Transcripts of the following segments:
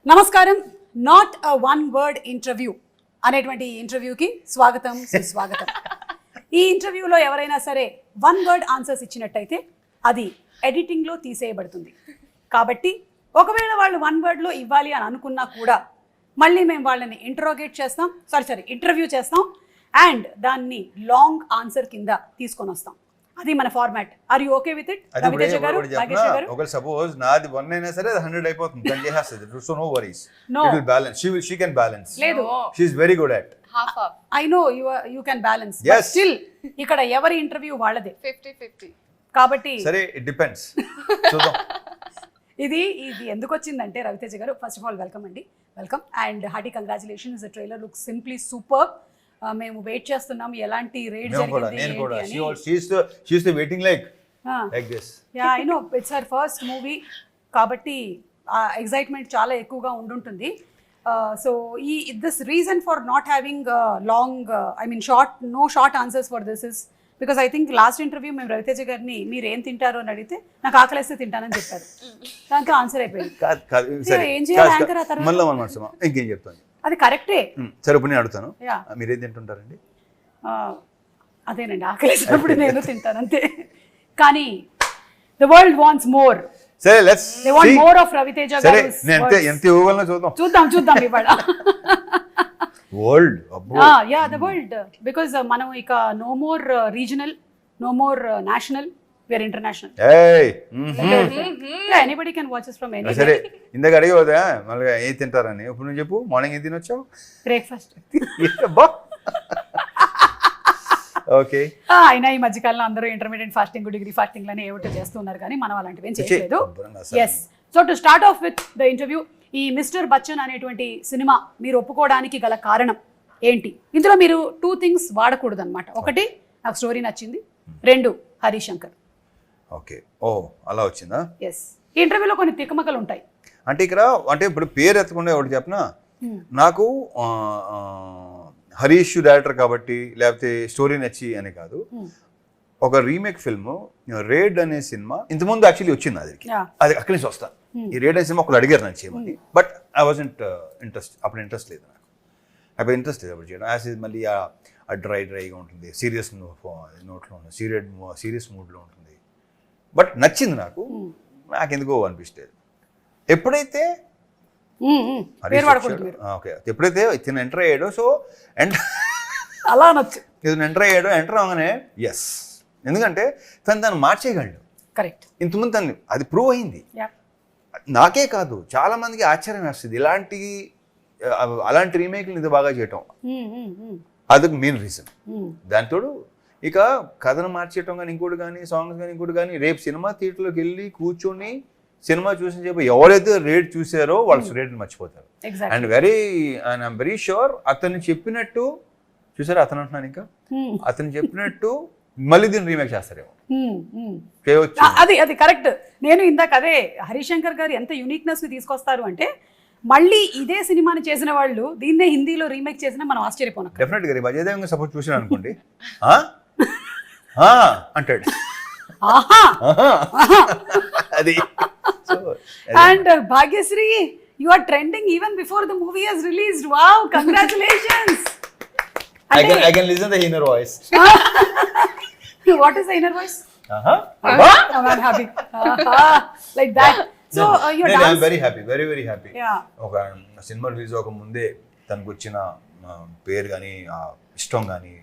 నమస్కారం. Not a one word interview అనేటువంటి ఇంటర్వ్యూకి స్వాగతం, సుస్వాగతం. ఈ ఇంటర్వ్యూలో ఎవరైనా సరే వన్ వర్డ్ ఆన్సర్స్ ఇచ్చినట్టయితే అది ఎడిటింగ్లో తీసేయబడుతుంది. కాబట్టి ఒకవేళ వాళ్ళు వన్ వర్డ్లో ఇవ్వాలి అని అనుకున్నా కూడా మళ్ళీ మేము వాళ్ళని ఇంటర్వ్యూ చేస్తాం అండ్ దాన్ని లాంగ్ ఆన్సర్ కింద తీసుకొని వస్తాం. అది మన format. Are you okay with it? Ravi Teja గారు, నాగేష్ గారు. ఒకవేళ సపోజ్ నాది 1 అయినా సరే 100 అయిపోతుంది. తను చేసేస్తుంది. So no worries. It will balance. She can balance. లేదు. She is very good at. Half. I know you can balance. Yes. But still ఇక్కడ ఎవరి ఇంటర్వ్యూ వాళ్ళదే. 50-50. కాబట్టి సరే, it depends. చూద్దాం. ఇది ఎందుకు వచ్చిందంటే రవితేజ గారు, ఫస్ట్ ఆఫ్ ఆల్ వెల్కమ్ అండి. Welcome and hearty congratulations. The trailer looks simply super. మేము వెయిట్ చేస్తున్నాం ఎలాంటి రేట్ జరిగింది నేను కూడా ఏంటి అని. she is waiting like this. Yeah, I know it's her first movie కాబట్టి ఎక్సైట్మెంట్ చాలా ఎక్కువగా ఉండుంటుంది. So this reason for not having long short answers for this is because I think last interview మేము రవితేజ గారిని మీరు ఏం తింటారు అని అడిగితే నాకు ఆకలిస్తే తింటానని చెప్పారు. దాంతో ఆన్సర్ అయిపోయింది. ఏం చేయాలి యాంకర్ ఆ తర్వాత? మళ్ళీ ఇంకేం చెప్తాను. అది కరెక్టే. సరే, ఇప్పుడు నేను అడుగుతాను, మీరేం తింటుంటారండి? అదేనండి, ఆకలిసినప్పుడు నేను తింటాను అంతే. కానీ ద వరల్డ్ వాంట్స్ మోర్. సరే, let's they want more of Ravi Teja సరే, గారు. నేను ఎంత ఇవ్వగలనో చూద్దాం ఇవాళ. World ya, the world. Because మనం ఇక no more regional, no more national, we are international. Anybody can watch us from anywhere. సరే, ఇందాక అడిగేదా మళ్ళీ ఏం తింటారని. ఇప్పుడు నువ్వు చెప్పు, మార్నింగ్ ఏం తినొచ్చావు? బ్రేక్ఫాస్ట్. ఓకే. అయినా ఈ మధ్యకాలంలో అందరూ ఇంటర్మీడియట్ ఫాస్టింగ్, డిగ్రీ ఫాస్టింగ్ లని ఏమిటో చేస్తున్నారు కానీ మనం అలాంటివి ఏం చేయలేదు. Yes. So to start off with the interview, ఈ మిస్టర్ బచ్చన్ అనేటువంటి సినిమా మీరు ఒప్పుకోవడానికి గల కారణం ఏంటి? ఇందులో మీరు 2 things వాడకూడదు అనమాట. ఒకటి, నాకు స్టోరీ నచ్చింది. 2, హరిశంకర్. ఓకే. ఓ, అలా వచ్చిందా? ఎస్. ఈ ఇంటర్వ్యూలో కొన్ని తికమకలు ఉంటాయి. అంటే ఇక్కడ ఇప్పుడు పేరు ఎత్తకుండా ఒకటి చెప్పనా, నాకు హరీష్ డైరెక్టర్ కాబట్టి లేకపోతే స్టోరీ నచ్చి అని కాదు. ఒక రీమేక్ ఫిల్మ్ రేడ్ అనే సినిమా ఇంతకుముందు యాక్చువల్లీ వచ్చింది. అది అక్కడి నుంచి వస్తా. ఈ రేడ్ అనే సినిమా ఒకరు అడిగారు నన్ను చేయమని. బట్ ఐ వాజంట్ అప్పుడు ఇంట్రెస్ట్ లేదు నాకు. అప్పుడు చేయడం యాజ్ మళ్ళీ డ్రైగా ఉంటుంది, సీరియస్ నోట్లో ఉంటుంది, సీరియస్ మూడ్లో ఉంటుంది. బట్ నచ్చింది నాకు ఎందుకో అనిపిస్తుంది. ఎప్పుడైతే ఎప్పుడైతే ఇతను ఎంటర్ అయ్యాడో, సో అలా నచ్చు ఇతను ఎంటర్ అవగానే ఎస్, ఎందుకంటే తను మార్చేయగలడు. కరెక్ట్. ఇంతకుముందు తను అది ప్రూవ్ అయింది. నాకే కాదు, చాలా మందికి ఆశ్చర్యం వేస్తుంది అలాంటి రీమేక్లు ఇంత బాగా చేయటం. అదొక మెయిన్ రీజన్. దాంతో ఇక కథను మార్చేయటం కానీ ఇంకోటి కానీ సాంగ్స్ కానీ ఇంకోటి కానీ, రేపు సినిమా థియేటర్లోకి వెళ్ళి కూర్చొని సినిమా చూసిన చెప్పి ఎవరైతే రేట్ చూసారో వాళ్ళు రేట్ని మర్చిపోతారు. అండ్ ఐఎమ్ వెరీ షూర్ అతను చెప్పినట్టు చూసారా, అతను అంటున్నాను ఇంకా అతను చెప్పినట్టు మళ్ళీ దీన్ని రీమేక్ చేస్తారేమో. అది కరెక్ట్. నేను ఇందాక అదే హరిశంకర్ గారు ఎంత యూనిక్నెస్ ని తీసుకొస్తారు అంటే, మళ్ళీ ఇదే సినిమాని చేసిన వాళ్ళు దీన్నే హిందీలో రీమేక్ చేసినా మనం ఆశ్చర్యపోను. డెఫినెట్ గా అజయ్ దేవగన్ సపోజ్ చూసిన అనుకోండి అంటాడు. అది. And Bhagyashri, you are trending even before the movie has released. Wow, congratulations. I can listen the inner voice. What is the inner voice? I'm happy. Like that. So your dance. I'm very happy, very very happy. Yeah. ఒక cinema release అవ్వక ముందే తనకు వచ్చిన పేరు కానీ ఇష్టం కానీ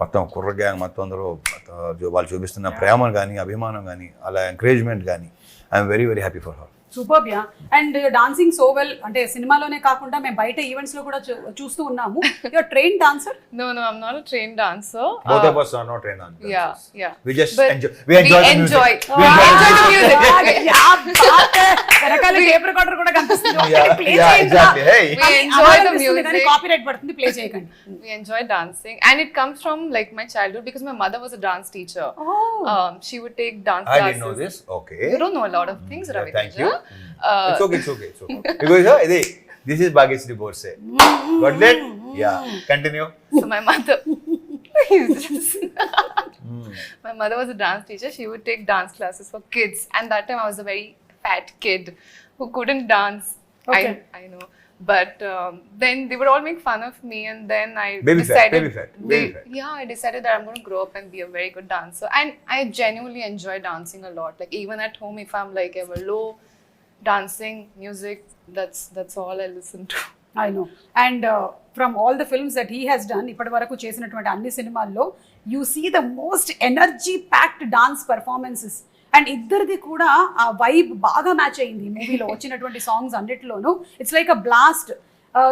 మొత్తం కుర్ర గ్యాంగ్ మొత్తం అందరూ వాళ్ళు చూపిస్తున్న ప్రేమ కానీ అభిమానం కానీ అలా ఎంకరేజ్మెంట్ కానీ I'm very very happy for her. Super. Yeah. And dancing so well. అంటే సినిమాలోనే కాకుండా మేము బయట ఈవెంట్స్ లో కూడా చూస్తూ ఉన్నాము. Your train dancer? No, I'm not a trained dancer. Both of us are not trained dancers. Yeah. We just but enjoy the music. We enjoy the music. వెనకాల టేప్ రికార్డర్ కూడా కనిపిస్తుంది. Yeah, exactly. Hey. We enjoy the music. Copyright పడుతుంది, play చేయకండి. We enjoy dancing and it comes from like my childhood because my mother was a dance teacher. She would take dance classes. I didn't know this. Okay. You don't know a lot of things, Ravi. Thank you. It's okay. Because this is Bhagyashree Borse. Got it? Yeah. Continue. So my mother my mother was a dance teacher. She would take dance classes for kids, and that time I was a very fat kid who couldn't dance. Okay. I know. But then they would all make fun of me, and then I Baby fat, decided, baby fat, baby fat. yeah, I decided that I'm going to grow up and be a very good dancer. And I genuinely enjoy dancing a lot. Like even at home, if I'm like ever low, dancing, music, that's all I listen to. I know and from all the films that he has done ఇప్పటి వరకు చేసినటువంటి అన్ని సినిమాల్లో you see the most energy packed dance performances and ఇద్దరిది కూడా ఆ vibe బాగా match అయింది ఈ మూవీలో వచ్చినటువంటి సాంగ్స్ అన్నిటిలోనూ it's like a blast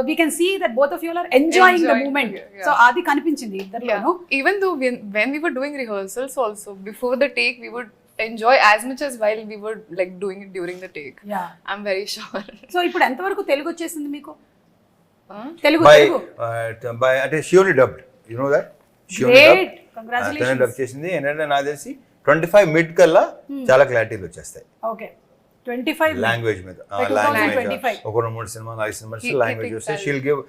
we can see that both of you are enjoying the moment so అది కనిపించింది ఇద్దరిలోనూ Even though when we were doing rehearsals also, before the take, we would enjoy as much as while we were like doing it during the take. Yeah I'm very sure. So ఇప్పుడు ఎంతవరకు తెలుగు వచ్చేసింది మీకు Telugu by Telugu by అంటే she only dubbed you know that she only great తనే congratulations dub చేసింది ఏంటంటే నాకు తెలిసి 25 మిడ్ కల్లా చాలా క్లారిటీలు వచ్చేస్తాయి ఓకే 25 లాంగ్వేజ్ మీద By 2025. ఒక 3 cinema 4 cinemas He language thinks వస్తే I'll- she'll give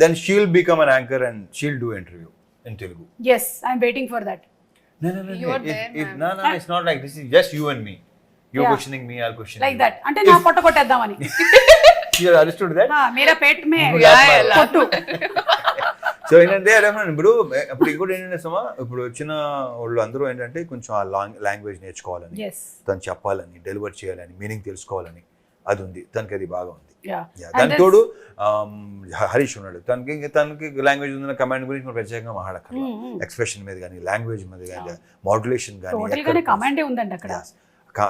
then she'll become an anchor and she'll do interview in Telugu yes I'm waiting for that No, You are there, ma'am. no, it's not like this. Is just you and me. You're Yeah. questioning me, I'll question like you. that అంటే నా పొట్ట కొట్టేద్దామని You understood that? Mera Peth May Yeah, కొట్టు so ఏంటంటే ఇప్పుడు ఇంకోటి ఏంటంటే సుమా ఇప్పుడు వచ్చిన వాళ్ళు అందరూ ఏంటంటే కొంచెం ఆ లాంగ్వేజ్ నేర్చుకోవాలని yes తను చెప్పాలని డెలివర్ చేయాలని మీనింగ్ తెలుసుకోవాలని అది ఉంది తనకి అది బాగా ఉంది yeah దాని తోడు హరీష్ ఉన్నాడు తనకి లాంగ్వేజ్ ఉన్న కమాండ్ గురించి మనం ప్రత్యేకంగా మాట్లాడక్కర్లా ఎక్స్ప్రెషన్ మీద కానీ లాంగ్వేజ్ మీద కానీ మాడ్యులేషన్ టోటల్ గానే కానీ కమాండే ఉందండి అక్కడ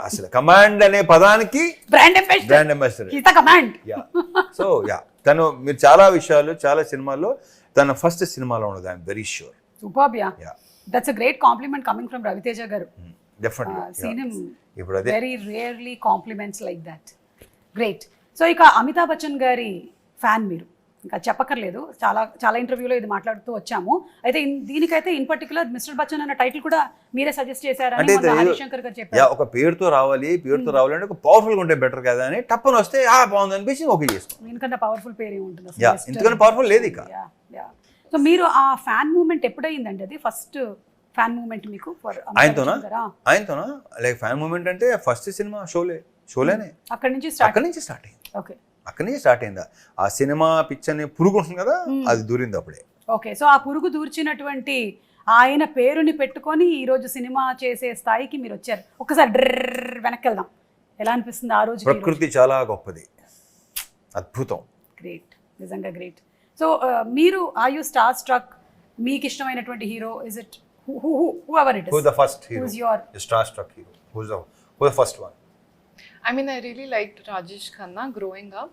అసలు కమాండ్ అనే పదానికి brand ambassador brand ambassador his the command so తను మీరు చాలా విషయాలు చాలా సినిమాల్లో తన ఫస్ట్ సినిమాలో ఉన్నది I'm very sure superb ya that's a great compliment coming from Ravi Teja గారు డెఫినెట్లీ సీన్ హిమ్ ఇప్పుడు అదే very rarely compliments like that great so ఇక అమితాబ్ బచ్చన్ గారి ఫ్యాన్ మీరు ఇంకా చెప్పక్కర్లేదు చాలా చాలా ఇంటర్వ్యూలో ఇది మాట్లాడుతూ వచ్చాము అయితే దీనికైతే ఇన్ పర్టికులర్ మిస్టర్ బచ్చన్ అన్న టైటిల్ కూడా మీరే సజెస్ట్ చేశారని అంటే మన హరిశంకర్ గారు చెప్పారు ఒక పేరుతో రావాలి అంటే ఒక పవర్ఫుల్ గా ఉంటే బెటర్ కదా అని టప్పన వస్తే బాగుంది అనిపించి ఓకే చేసుకో దీనికన్నా పవర్ఫుల్ పేరు ఏముంటుంది అసలు ఎందుకంటే పవర్ఫుల్ లేదు ఇక సో మీరు ఆ ఫ్యాన్ మూమెంట్ ఎప్పుడైందండి అది ఫస్ట్ ఫ్యాన్ మూమెంట్ మీకు ఫర్ ఆయనతోనా లైక్ ఫ్యాన్ మూమెంట్ అంటే ఫస్ట్ సినిమా షోలేనే అక్కడి నుంచి స్టార్ట్ అక్కడి నుంచి స్టార్ట్ అయింది ఓకే అక్కడి నుంచి స్టార్ట్ అయిందా ఆ సినిమా పిక్చర్ పురుగు ఉంటుంది కదా అది దూరింది అప్పుడే ఓకే సో ఆ పురుగు దూర్చినటువంటి ఆయన పేరుని పెట్టుకొని ఈ రోజు సినిమా చేసే స్థాయికి మీరు వచ్చారు ఒకసారి డ్రర్ వెనక్కి వెళ్దాం ఎలా అనిపిస్తుంది ఆ రోజు ప్రకృతి చాలా గొప్పది అద్భుతం గ్రేట్ నిజంగా గ్రేట్ సో మీరు ఆర్ యూ స్టార్ స్ట్రక్ మీకు ఇష్టమైనటువంటి hero is it who ever it Who's is the first hero? Who's your- Starstruck hero? Who's the first one? I mean, I really liked Rajesh Khanna growing up.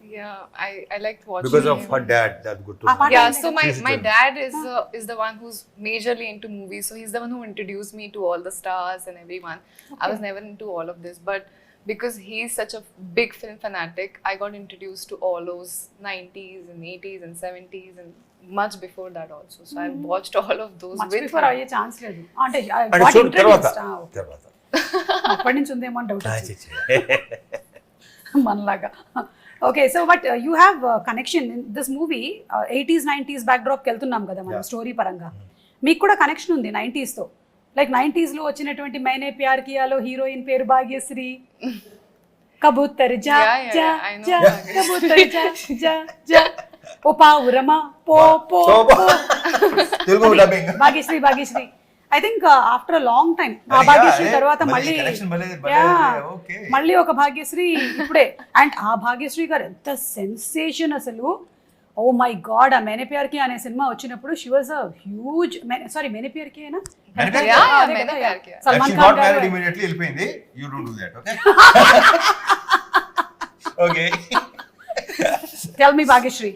Yeah, I liked watching Because of him. her dad, that's good to Ah, know. what- Yeah, Like so a my physical. dad is the one who's majorly into movies. So he's the one who introduced me to all the stars and everyone. I was never into all of this, but because he's such a big film fanatic, I got introduced to all those 90s and 80s and 70s and much before that also. So I've watched all of those much with before him. అయ్యే chance లేదు అంటే అంటే got చూడు తర్వాత introduced. తర్వాత అప్పటి నుంచి ఉందేమో అని డౌట్ ఆ, చి, చి. మనలాగా okay so but you have connection in this movie 80s 90s బ్యాక్డ్రాప్కి వెళ్తున్నాం కదా మనం స్టోరీ పరంగా మీకు కూడా కనెక్షన్ ఉంది 90s తో లైక్ 90s లో వచ్చినటువంటి మైనే ప్యార్ కియాలో హీరోయిన్ పేరు భాగ్యశ్రీ కబూతర్ జా Yeah, yeah, జా I know జా Bhagyashree. కబూతర్ జా జా జా ఓ పావురమా పో పో So, పో. Telugu dubbing Bhagyashri I think after a long time ఆ భాగ్యశ్రీ తర్వాత మళ్ళీ Yeah. మళ్ళీ ఒక భాగ్యశ్రీ ఇప్పుడే అండ్ ఆ భాగ్యశ్రీ గారు ఎంత సెన్సేషన్ అసలు ఓ మై గాడ్ ఆ మేనే ప్యార్ కి అనే సినిమా వచ్చినప్పుడు she was a huge sorry Maine Pyar Ki అయినా Maine Pyar Yeah, అదే Maine కదా, Pyar yeah. Kiya. Salman Khan గారు immediately వెళ్ళిపోయింది you don't do that okay tell me Bhagyashri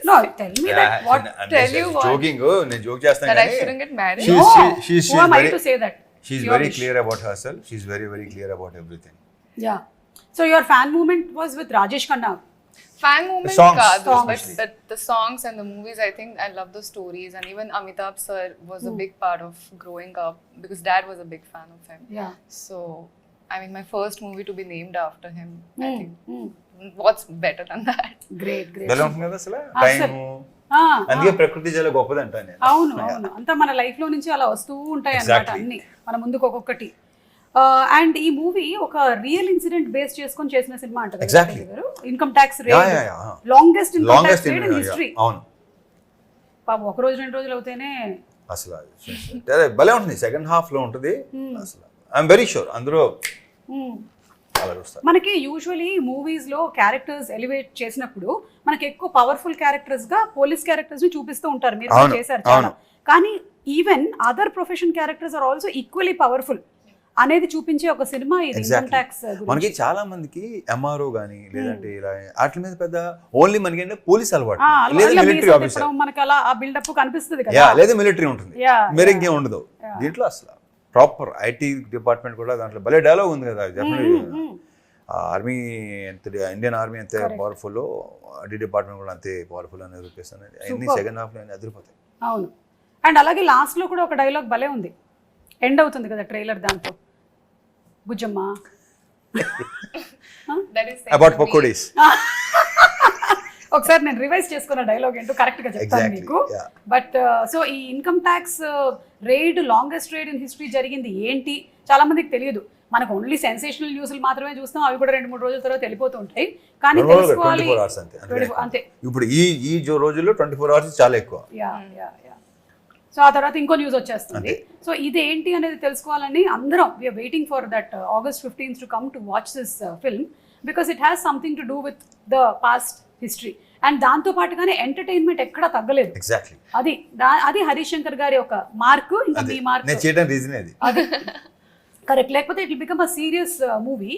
no tell me that what Tell you what? Joking నేను జోక్ చేస్తాను That I కానీ shouldn't get married. she's who am I very- to say that she's Your very wish. clear about herself she's very clear about everything yeah so your fan movement was with Rajesh Khanna Fan movement songs. kaadu, Songs. but the songs and the movies, I think I love the stories, and even Amitabh sir was a big part of growing up because dad was a big fan of him. yeah So, I mean, my first movie to be named after him, I think. mm. What's better than that? great ఎలా ఉంటుంది కదా అసలు అసలు. Time Ah, అందుకే ప్రకృతి చాలా గొప్పదంటా నేను అవును అవును అంతా మన లైఫ్ లో నుంచి అలా వస్తూ ఉంటాయి అన్నమాట Exactly. అన్ని మన ముందుకు ఒక్కొక్కటి అండ్ ఈ మూవీ ఒక రియల్ ఇన్సిడెంట్ బేస్ చేసుకొని చేసిన సినిమా అంటారు Exactly. Income tax rate yeah. Longest income longest tax rate in history. అవును పాపం ఒక రోజు 2 రోజులు అవుతేనే అసలు అదే భలే ఉంటుంది, సెకండ్ హాఫ్ లో ఉంటుంది అసలు. ఐఎమ్ వెరీ షూర్ అందరూ అలా చూస్తారు. మనకి యూజువలీ మూవీస్ లో క్యారెక్టర్స్ ఎలివేట్ చేసినప్పుడు మనకి ఎక్కువ పవర్ఫుల్ క్యారెక్టర్స్ గా పోలీస్ క్యారెక్టర్స్ ని చూపిస్తూ ఉంటారు, మీరు కూడా అవును, చేశారు చాలా. అవును. కానీ even other profession characters are also equally powerful అనేది చూపించే ఒక సినిమా ఇది ఇన్కమ్ Exactly. ట్యాక్స్. మనకి చాలా మందికి ఎంఆర్ఓ గానీ లేదంటే ఇలా వాటి మీద పెద్ద ఓన్లీ మనకి ఏంటంటే పోలీస్ అలవాటు లేదా మిలిటరీ ఆఫీసర్, మనకి అలా ఆ బిల్డప్ కనిపిస్తుంది యా కదా. లేదా మిలిటరీ ఉంటుంది, Yeah, మీరు ఇంకేం ఉండదు. దీంట్లో అసలు ప్రాపర్ ఐటీ డిపార్ట్మెంట్ కూడా దాంట్లో భలే డైలాగ్ ఉంది కదా. ఆర్మీ ఎంత ఇండియన్ ఆర్మీ ఎంత పవర్ఫుల్, ఐటీ డిపార్ట్మెంట్ కూడా అంతే పవర్ఫుల్ అని రూపేస్తాను. అన్ని సెకండ్ హాఫ్ లో అదిరిపోతాయి. అవును. అండ్ అలాగే లాస్ట్ లో కూడా ఒక డైలాగ్ భలే ఉంది, ఎండ్ అవుతుంది కదా ట్రైలర్ దాంతో, Bujjamma That is about pakodis. ఒకసారి నేను రివైజ్ చేసుకున్న డైలాగ్ ఏంటో కరెక్ట్ గా చెప్తాను Exactly, మీకు. yeah. బట్ సో ఈ income tax raid longest raid in history జరిగింది ఏంటి చాలా మందికి తెలియదు. మనకు ఓన్లీ సెన్సేషనల్ న్యూస్లు మాత్రమే చూస్తాం, అవి కూడా 2-3 రోజుల తర్వాత వెళ్ళిపోతూ ఉంటాయి. కానీ తెలుసుకోవాలి 24 hours అంతే. అంతే. ఇప్పుడు ఈ రోజుల్లో 24 hours చాలా ఎక్కువ. Yeah yeah yeah. సో ఆ తర్వాత ఇంకో న్యూస్ వచ్చేస్తుంది. సో ఇది ఏంటి అనేది తెలుసుకోవాలని అందరం we are waiting for that August 15th to come to watch this film because it has something to do with the past history. And దాంతో పాటుగానే ఎంటర్టైన్మెంట్ ఎక్కడా తగ్గలేదు. ఎగ్జాక్ట్లీ అది హరీష్ శంకర్ గారి ఒక మార్కు, ఇంకా మీ మార్క్ నేను చేయడం రీజన్ అది. అది కరెక్ట్. లేకపోతే it will become a serious movie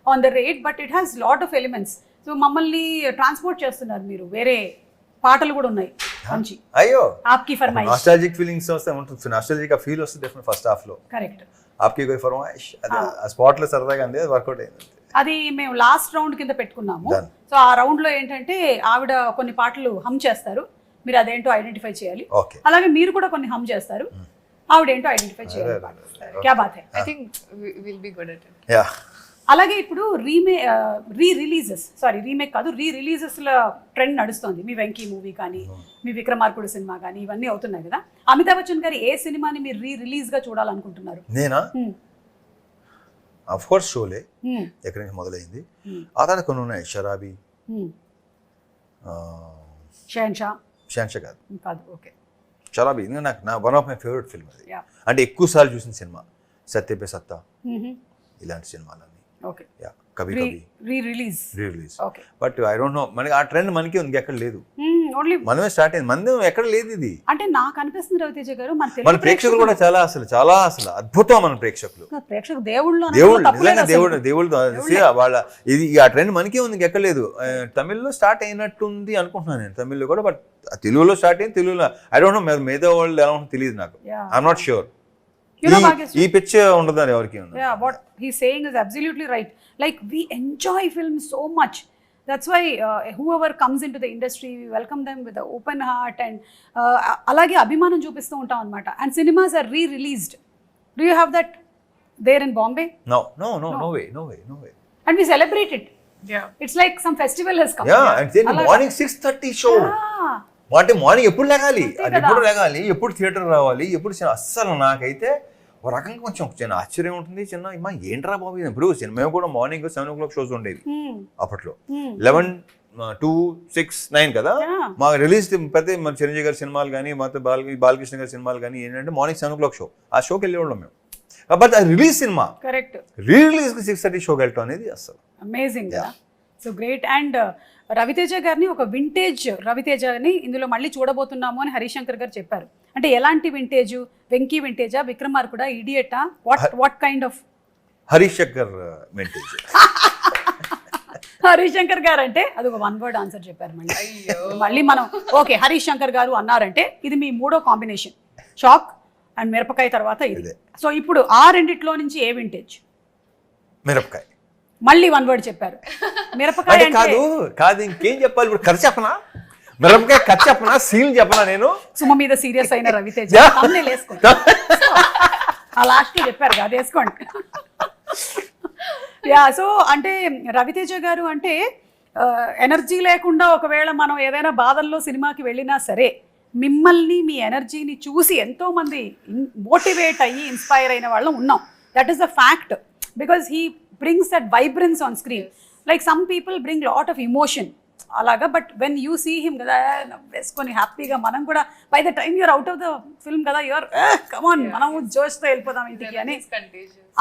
on the rate, but it has lot of elements. So మమ్మల్ని ట్రాన్స్పోర్ట్ చేస్తున్నారు మీరు, వేరే పాటలు కూడా ఉన్నాయి మంచి. అయ్యో ఆప్కి ఫర్మాయిష్, నాస్టాలజిక్ ఫీలింగ్స్ వస్తే ఉంటుంది, నాస్టాలజిక్ ఫీల్ వస్తుంది డెఫినెట్ ఫస్ట్ హాఫ్ లో. కరెక్ట్. ఆప్కి కోయి ఫర్మాయిష్ అది ఆ స్పాట్ లో సరదాగా అంది, అది వర్కౌట్ అయింది. అది మేము లాస్ట్ రౌండ్ కింద పెట్టుకున్నాము. Done. సో ఆ రౌండ్ లో ఏంటంటే ఆవిడ కొన్ని పాటలు హమ్ చేస్తారు, మీరు అదేంటో ఐడెంటిఫై చేయాలి. ఓకే, అలాగే మీరు కూడా కొన్ని హమ్ చేస్తారు, ఆవిడ ఏంటో ఐడెంటిఫై చేయాలి. క్యా బాత్ హై. I think we'll be good at it. Ya. అలాగే ఇప్పుడు రీమేక్ కాదు, రీ రిలీజెస్ ల ట్రెండ్ నడుస్తుంది. మీ వెంకీ మూవీ కానీ, మీ విక్రమార్కుడు సినిమా కానీ, ఇవన్నీ అవుతున్నాయి కదా. అమితాబ్ బచ్చన్ గారి ఏ సినిమాని మీరు రిలీజ్ గా చూడాలనుకుంటున్నారు? నేనా ఆఫ్ కోర్స్ షోలే ఎక్కడి నుంచి మొదలైంది. ఆ తర్వాత కొన్ని ఉన్నాయి, షరాబీ, షాన్షా కాదు, ఓకే, షరాబీ నాకు one of my favourite film అది. Yeah. అంటే ఎక్కువ సార్లు చూసిన సినిమా సత్యపే సత్తా, ఇలాంటి సినిమాలన్నీ. Okay, yeah, Kabhi Kabhi release. Okay, but I don't know, మనకి ఆ ట్రెండ్ మనకి ఉంది, ఎక్కడ లేదు. ఓన్లీ మనమే స్టార్ట్ అయింది, మంది ఎక్కడ లేదు ఇది. అంటే నాకు అనిపిస్తుంది రవితేజ గారు, మన ప్రేక్షకులు కూడా చాలా అసలు అద్భుతం. మన ప్రేక్షకులు దేవుళ్ళు నిజంగా దేవుళ్ళు వాళ్ళ ఇది ఆ ట్రెండ్ మనకే ఉంది, ఎక్కడ లేదు. తమిళ్లో స్టార్ట్ అయినట్టుంది అనుకుంటున్నాను నేను, తమిళ్లో కూడా. బట్ తెలుగులో స్టార్ట్ అయింది, తెలుగులో ఐ డోంట్ నో మిగతా వరల్డ్ ఎలా ఉంటుందో తెలియదు నాకు. I'm not sure. ఈ పిచ్ ఉండదని ఎవరికి ఉంది. What he's saying is absolutely right. Like we enjoy film so much. That's why whoever comes into the industry, we welcome them with an open heart and alage abhimanam చూపిస్తూ ఉంటాం అన్నమాట. And cinemas are re-released. Do you have that there in Bombay? No way. And we celebrate it. Yeah. It's like some festival has come. Yeah, and then morning 6:30 show. అంటే morning ఎప్పుడు లేగాలి, అది ఎప్పుడు లేగాలి, ఎప్పుడు theatre రావాలి, ఎప్పుడు అస్సలు నాకైతే ఒక రకంగా కొంచెం చిన్న ఆశ్చర్యం ఉంటుంది. చిన్న ఏంట్రా బాబు, ఇప్పుడు మేము కూడా మార్నింగ్ 7 o'clock షోస్ ఉండేవి అప్పట్లో. 11, 2, 6, 9 కదా మాకు రిలీజ్. ప్రతి మన చిరంజీవి గారి సినిమాలు కానీ, మొత్తం బాలకృష్ణ గారి సినిమాలు కానీ ఏంటంటే మార్నింగ్ 7 o'clock షో, ఆ షోకి వెళ్ళేవాళ్ళం మేము. బట్ అది రిలీజ్ సినిమా, కరెక్ట్, రిలీజ్ 6:30 షోకి వెళ్ళటం అనేది అసలు amazing. So great. And Ravi Teja గారిని ఒక వింటేజ్ రవితేజని ఇందులో మళ్ళీ చూడబోతున్నాము అని హరీష్ శంకర్ గారు చెప్పారు. అంటే ఎలాంటి వింటేజ్? వెంకీ వింటేజా, విక్రమార్కుడా, ఇడియటా, what kind of? Harish Shankar vintage. Harish Shankar గారు అంటే అది ఒక 1 word ఆన్సర్ చెప్పారు. మళ్ళీ మనం ఓకే హరీష్ శంకర్ గారు అన్నారంటే ఇది మీ 3వ కాంబినేషన్, షాక్ అండ్ మిరపకాయ తర్వాత ఇది. సో ఇప్పుడు ఆ రెండిట్లో నుంచి ఏ వింటేజ్? మిరపకాయ. మళ్ళీ 1 word చెప్పారు. మిరపకాయ కాదు ఇంకేం చెప్పాలి ఇప్పుడు? ఖర్చు చెప్పనా? మిరపకాయ ఖర్చు చెప్పనా? సీల్ చెప్పనా? నేను సుమ మీద సీరియస్ అయిన రవితేజ వేసుకోండి, ఆ లాస్ట్ లో చెప్పారు కదా, వేసుకోండి. యా, సో అంటే రవితేజ గారు అంటే ఎనర్జీ లేకుండా ఒకవేళ మనం ఏదైనా బాధల్లో సినిమాకి వెళ్ళినా సరే మిమ్మల్ని మీ ఎనర్జీని చూసి ఎంతో మంది మోటివేట్ అయ్యి ఇన్స్పైర్ అయిన వాళ్ళం ఉన్నాం. That is the fact, because he brings that vibrance on screen. Like some people bring lot of emotion అలాగా, but when you see him కదా వేసుకొని హ్యాపీగా, మనం కూడా by the time you're out of the film కదా you're come on మనము జోష్తో వెళ్ళిపోదాం ఇంటికి అని.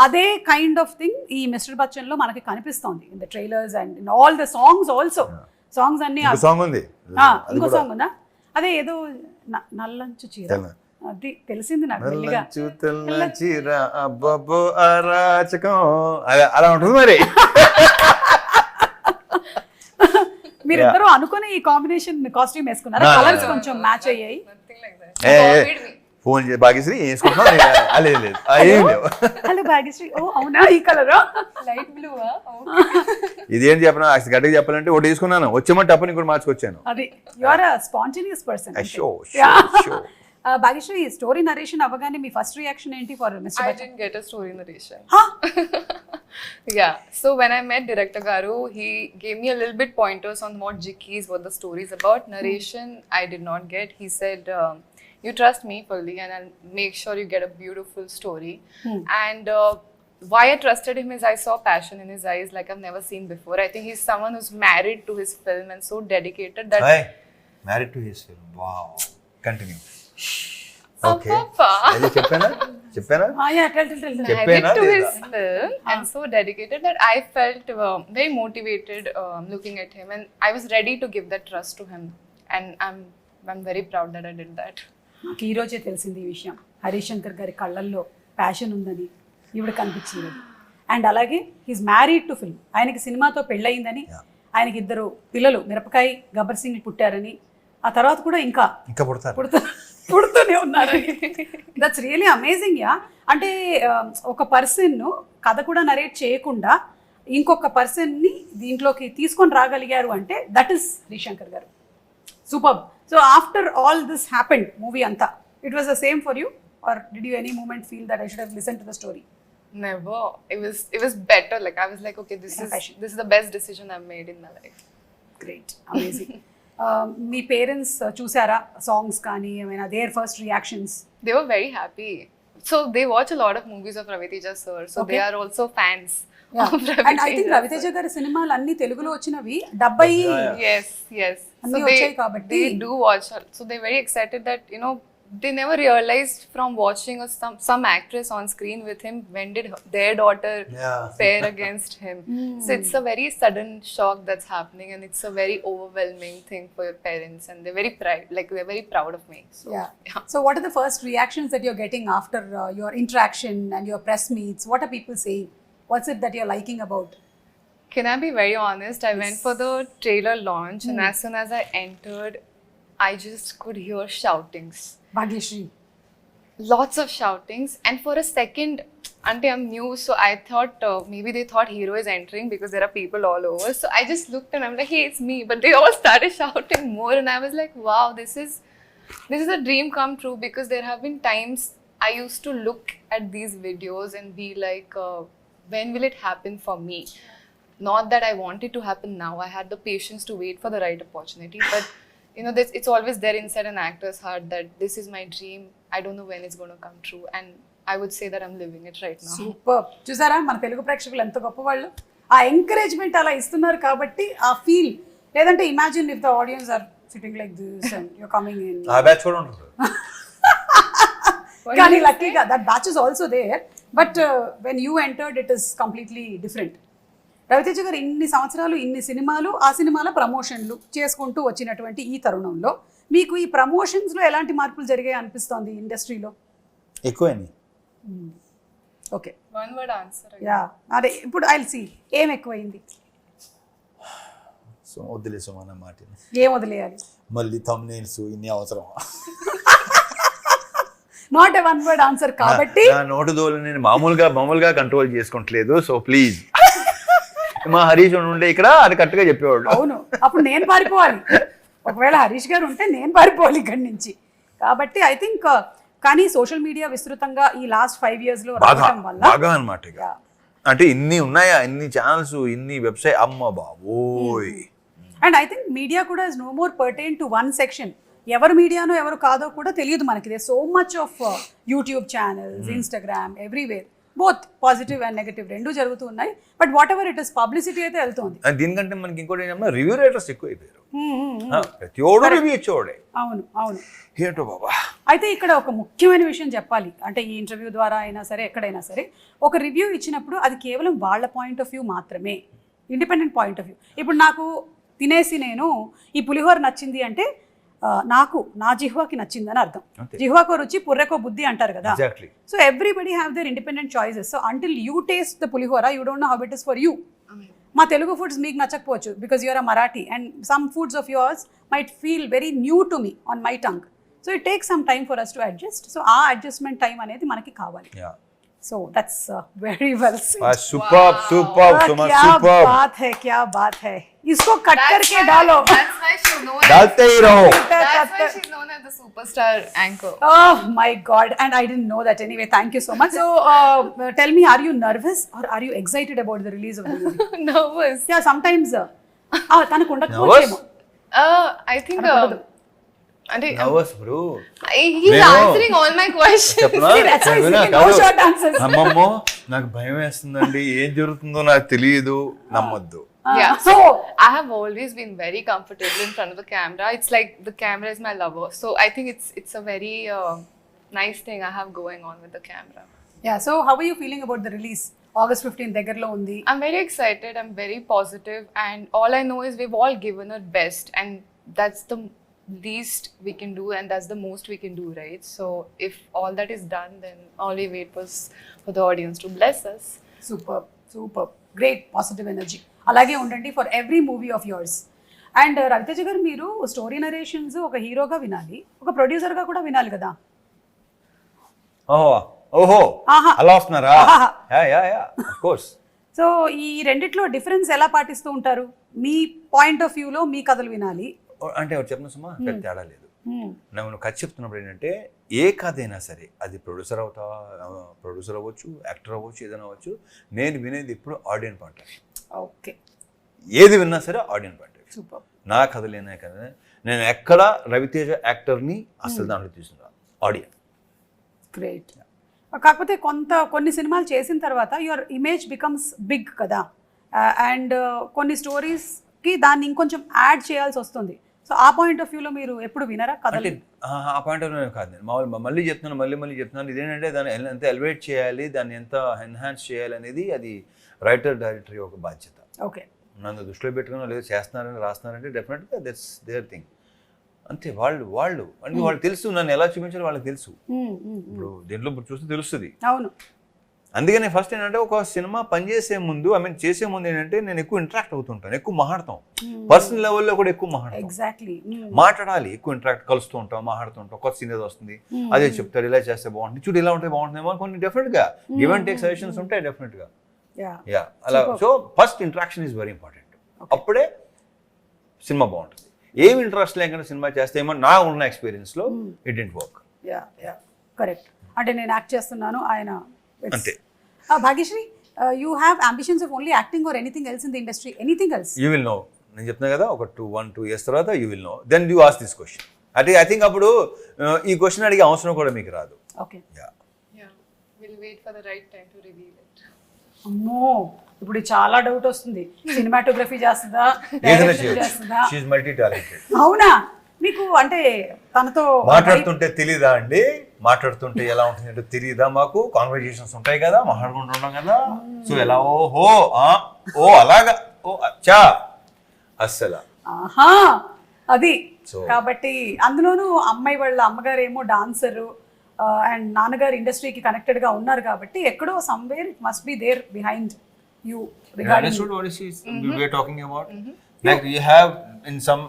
అదే కైండ్ ఆఫ్ థింగ్ ఈ మిస్టర్ బచ్చన్లో మనకి కనిపిస్తోంది in the trailers and in all the songs also. Songs అన్ని సాంగ్ ఉంది, ఇంకో సాంగ్ ఉందా, అదే ఏదో నల్లంచు చీర, అది తెలిసింది నాకు మెల్లిగా. అలా ఉంటుంది మరి. మీరిద్దరూ అనుకుని ఈ కాంబినేషన్ కాస్ట్యూమ్ వేసుకున్నారు, కలర్స్ కొంచెం మ్యాచ్ అయ్యాయి. ఫోన్ చేసి భాగ్యశ్రీ వేసుకుంటున్నాం, లేదు ఏం లేవు. హలో భాగ్యశ్రీ, ఓ అవునా ఈ కలర్ లైట్ బ్లూ. ఇదేం చెప్పినా గట్టిగా చెప్పాలంటే ఒకటి తీసుకున్నాను, వచ్చేమంటే అప్పుడు ఇంకోటి మార్చుకొచ్చాను. అది you are a spontaneous person. Bhagyashri, story narration అవ్వగానే మీ ఫస్ట్ రియాక్షన్ ఏంటి for mister I Bachchan? didn't get a story narration. Yeah. So when I met Director Garu, he gave me a little bit pointers on what Jikki's, what the story is about. Narration, I did not get. He said, you trust me fully and I'll make sure you get a beautiful story. And why I trusted him is I saw passion in his eyes like I've never seen before. I think he's someone who's married to his film and so dedicated that... Married to his film. Wow. Continue. Okay. చెప్పానా Married to his film and so dedicated that I felt very motivated looking at him and I was ready to give that trust to him and I'm very proud that I did that. నాకు ఈరోజే తెలిసింది ఈ విషయం. హరీష్ శంకర్ గారి కళ్ళల్లో passion ఉందని ఈవిడ కనిపించింది. అండ్ అలాగే హీస్ మ్యారీడ్ టు ఫిల్మ్, ఆయనకి సినిమాతో పెళ్ళయిందని, ఆయనకి 2 పిల్లలు మిరపకాయ గబ్బర్ సింగ్ పుట్టారని, ఆ తర్వాత కూడా ఇంకా పుడుతూనే ఉన్నారని. That's really amazing. యా, అంటే ఒక పర్సన్ కథ కూడా నరేట్ చేయకుండా ఇంకొక పర్సన్ని దీంట్లోకి తీసుకొని రాగలిగారు అంటే దట్ ఈస్ హరీష్ శంకర్ గారు. Super. So after all this happened, movie అంతా, it was the same for you or did you any moment feel that I should have listen to the story? Never. It was better. Like I was like, okay, this is the best decision I've made in my life. Great, amazing. మీ parents చూసారా songs కానీ ఏమైనా, their first reactions? They were very happy. So they watch a lot of movies of Ravi Teja sir. So Okay. they are also fans. And I think Ravi Teja గారి సినిమాలు అన్ని తెలుగులో వచ్చినవి, డబ్బై Yes. అన్ని So వచ్చాయి కాబట్టి they do watch. So they're very excited that they never realized from watching some actress on screen with him when did their daughter pair against him. So it's a very sudden shock that's happening and it's a very overwhelming thing for your parents and they're very proud of me. So, yeah. So what are the first reactions that you're getting after your interaction and your press meets? What are people saying? What's it that you're liking about? Can I be very honest? I went for the trailer launch and as soon as I entered, I just could hear shoutings. Bhagyashree. Lots of shoutings and for a second, until I'm new, so I thought maybe they thought hero is entering because there are people all over. So I just looked and I'm like, hey, it's me. But they all started shouting more and I was like, wow, this is a dream come true because there have been times I used to look at these videos and be like, when will it happen for me? Not that I want it to happen now. I had the patience to wait for the right opportunity. But, it's always there inside an actor's heart that this is my dream. I don't know when it's going to come true. And I would say that I'm living it right now. Super. చూసారా మన తెలుగు ప్రేక్షకులు ఎంత గొప్పవాళ్ళు, ఆ encouragement అలా ఇస్తున్నారు కాబట్టి ఆ ఫీల్. లేదంటే imagine if the audience are sitting like this and you are coming in. ఆ బ్యాచ్ కూడా ఉంటుంది. కానీ లక్కీగా that batch is also there, but when you entered it is completely different. Ravi Teja గారు ఇన్ని సంవత్సరాలు ఇన్ని సినిమాలు, ఆ సినిమాల ప్రమోషన్లు చేసుకుంటూ వచ్చినటువంటి ఈ తరుణంలో మీకు ఈ ప్రమోషన్స్లో ఎలాంటి మార్పులు జరిగాయి అనిపిస్తోంది ఇండస్ట్రీలో? ఎక్కువైంది. Okay, One word answer. Yeah, అదే ఇప్పుడు ఐల్ సీ ఏం ఎక్కువైంది. సో వదిలేసాం అన్న మాట. ఏం వదిలేయాలి? మళ్ళీ thumbnails ఇన్ని అవసరం. Not a one word answer కాబట్టి నా నోటు దోలు నేను మామూలుగా కంట్రోల్ చేసుకుంటలేదు. సో ప్లీజ్, మా హరీష్ ఉండే ఇక్కడ అది కరెక్ట్గా చెప్పేవాడు. అవును, అప్పుడు నేను పారిపోవాలి. ఒకవేళ హరీష్ గారు ఉంటే నేను పారిపోవాలి ఇక్కడి నుంచి. కాబట్టి ఐ థింక్ కానీ సోషల్ మీడియా విస్తృతంగా ఈ లాస్ట్ 5 years లో రావడం వల్ల బాగా అనమాట. అంటే ఇన్ని ఉన్నాయా, ఇన్ని ఛానల్స్, ఇన్ని వెబ్సైట్, అమ్మ బాబోయ్. అండ్ ఐ థింక్ మీడియా కూడా is no more pertain to one section. ఎవరు మీడియానో ఎవరు కాదో కూడా తెలియదు మనకి. They so much of YouTube channels, Instagram, everywhere. Both positive and negative రెండు జరుగుతూ ఉన్నాయి. But whatever it is publicity అయితే వెళ్తుంది. దీనికంటే మనకి ఇంకోటి ఏంటంటే రివ్యూ రైటర్స్ ఎక్కువ అయిపోయారు. ప్రతి ఓడు రివ్యూ ఇచ్చేవాడే. అవును అవును. ఏంటో బాబా. అయితే ఇక్కడ ఒక ముఖ్యమైన విషయం చెప్పాలి, అంటే ఈ ఇంటర్వ్యూ ద్వారా అయినా సరే ఎక్కడైనా సరే ఒక రివ్యూ ఇచ్చినప్పుడు అది కేవలం వాళ్ళ పాయింట్ ఆఫ్ వ్యూ మాత్రమే, ఇండిపెండెంట్ పాయింట్ ఆఫ్ వ్యూ. ఇప్పుడు నాకు తినేసి నేను ఈ పులిహోర నచ్చింది అంటే నాకు నా జిహ్వాకి నచ్చిందని అర్థం. జిహ్వాకో రుచి పుర్రెకో బుద్ధి అంటారు కదా. So everybody have their independent choices. So until you taste the pulihora you don't know how it is for you. మా తెలుగు ఫుడ్స్ మీకు నచ్చకపోవచ్చు because you're a Marathi and some foods of yours might feel very new to me on my tongue. So it take some time for us to adjust. So ఆ adjustment time అనేది మనకి కావాలి. So that's very well said. Superb, superb, Suma, superb. क्या बात है. इसको cut करके डालो. That's why she's known. डालते ही रहो. That's why she's known as the superstar anchor. Oh my God! And I didn't know that anyway. Thank you so much. So tell me, are you nervous or are you excited about the release of the movie? Nervous. Yeah, sometimes. తనకు ఉండకపోవచ్చేమో. I think. Nervous, bro. He's answering all my questions. That's why he's giving no short answers. అమ్మమ్మో నాకు భయం వేస్తుందండి, ఏం జరుగుతుందో నాకు తెలియదు, నమ్మొద్దు. Yeah, so I have always been very comfortable in front of the camera. It's like the camera is my lover. So I think it's a very nice thing I have going on with the camera. Yeah, so how are you feeling about the release? August 15th దగ్గరలో ఉంది. I'm very excited. I'm very positive, and all I know is we've all given our best, and that's the least we can do, and that's the most we can do, right? So if all that is done, then all we wait was for the audience to bless us. Superb, great positive energy. అలాగే ఉండండి for every movie of yours. And Ravi Teja గారు, మీరు story narrations ఒక హీరోగా వినాలి, ఒక ప్రొడ్యూసర్గా కూడా వినాలి కదా. ఓహో అలా వస్తున్నారా? Of course. సో ఈ రెండిట్లో డిఫరెన్స్ ఎలా పాటిస్తూ ఉంటారు? మీ పాయింట్ ఆఫ్ వ్యూలో మీ కథలు వినాలి అంటే చెప్పిన సుమా, పెద్ద తేడా లేదు. నువ్వు కథ చెప్తున్నప్పుడు ఏంటంటే ఏ కథ అయినా సరే, అది ప్రొడ్యూసర్ అవ్వచ్చు, యాక్టర్ అవ్వచ్చు, ఏదైనా అవ్వచ్చు, నేను వినేది ఇప్పుడు ఆడియన్స్ పాయింట్. ఓకే. ఏది విన్నా సరే ఆడియన్స్ పాయింట్. సూపర్. నా కథలేనా కదా, నేను ఎక్కడ రవితేజ యాక్టర్ని అసలు దాంట్లో తీసుకున్నా ఆడియన్స్. గ్రేట్. కాకపోతే కొన్ని సినిమాలు చేసిన తర్వాత యువర్ ఇమేజ్ బికమ్స్ బిగ్ కదా, అండ్ కొన్ని స్టోరీస్కి దాన్ని ఇంకొంచెం యాడ్ చేయాల్సి వస్తుంది. సో ఆ పాయింట్ ఆఫ్ వ్యూలో మీరు ఎప్పుడు వినరా కథలు? ఆ పాయింట్ ఆఫ్ వ్యూ కాదు, నేను మళ్ళీ చెప్తున్నాను ఇదేంటంటే దాన్ని ఎంత ఎలివేట్ చేయాలి, దాన్ని ఎంత ఎన్హాన్స్ చేయాలి అనేది అది రైటర్ డైరెక్టర్ యొక్క బాధ్యత. ఓకే. నన్ను దృష్టిలో పెట్టుకుని లేదా చేస్తున్నారని రాస్తున్నారంటే డెఫినెట్గా దట్స్ దేర్ థింగ్. అంతే. వాళ్ళు అంటే వాళ్ళు తెలుసు నన్ను ఎలా చూపించాలో వాళ్ళకి తెలుసు. ఇప్పుడు దీంట్లో చూస్తే తెలుస్తుంది. అవును. అందుకని ఫస్ట్ ఏంటంటే ఒక సినిమా పనిచేసే ముందు చేసే ముందు ఏంటంటే నేను ఎక్కువ ఇంటరాక్ట్ అవుతుంటాను, ఎక్కువ మాట్లాడతాం, పర్సనల్ లెవెల్లో కూడా ఎక్కువ మాట్లాడతాం. ఎగ్జాక్ట్లీ. మాట్లాడాలి, ఎక్కువ ఇంటరాక్ట్, కలుస్తూ ఉంటాం, మాట్లాడుతూ ఉంటాం. కొత్త సీన్ ఏదో వస్తుంది, అదే చెప్తారు, ఇలా చేస్తే బాగుంటుంది, చూడు ఇలా ఉంటే బాగుంటుందేమో కొన్ని డెఫినెట్గా గివ్ అండ్ టేక్ సజెషన్స్ ఉంటాయి డెఫినెట్గా. అలా. So first interaction is very important. అప్పుడే సినిమా బాగుంటుంది. ఏమి ఇంట్రెస్ట్ లేకుండా సినిమా చేస్తే ఏమో నా ఉన్న ఎక్స్పీరియన్స్లో ఇట్ డెంట్ వర్క్. కరెక్ట్. అంటే నేను యాక్ట్ చేస్తున్నాను, ఆయన అంతే. Bhagyashri, you have ambitions of only acting or anything else in the industry? Anything else? You will know. నేను చెప్తున్నా కదా, ఒక 1-2 years తర్వాత you will know, then you ask this question. అంటే ఐ థింక్ అప్పుడు ఈ క్వశ్చన్ అడిగే అవసరం కూడా మీకు రాదు. Okay. We'll wait for the right time to reveal it. అమ్మో, ఇప్పుడు చాలా డౌట్ వస్తుంది. సినిమాటోగ్రఫీ చేస్తుందా, చేస్తుందా? She is multi talented. అవునా? మీకు అంటే తనతో మాట్లాడుతుంటే తెలీదా అండి? మాట్లాడుతుంటే ఎలా ఉంటుంది అంటే తెలీదా? మాకు కాన్వర్జేషన్స్ ఉంటాయి కదా, మాట్లాడుకుంటున్నాం కదా. సో ఎలా ఓ అలాగా ఓ అచ్చా అస్సలా అది. కాబట్టి అందులోనూ అమ్మాయి వాళ్ళ అమ్మగారు ఏమో డాన్సరు అండ్ నాన్నగారు ఇండస్ట్రీకి కనెక్టెడ్ గా ఉన్నారు కాబట్టి ఎక్కడో somewhere it must be there behind you regarding what we are talking about. Like you have in some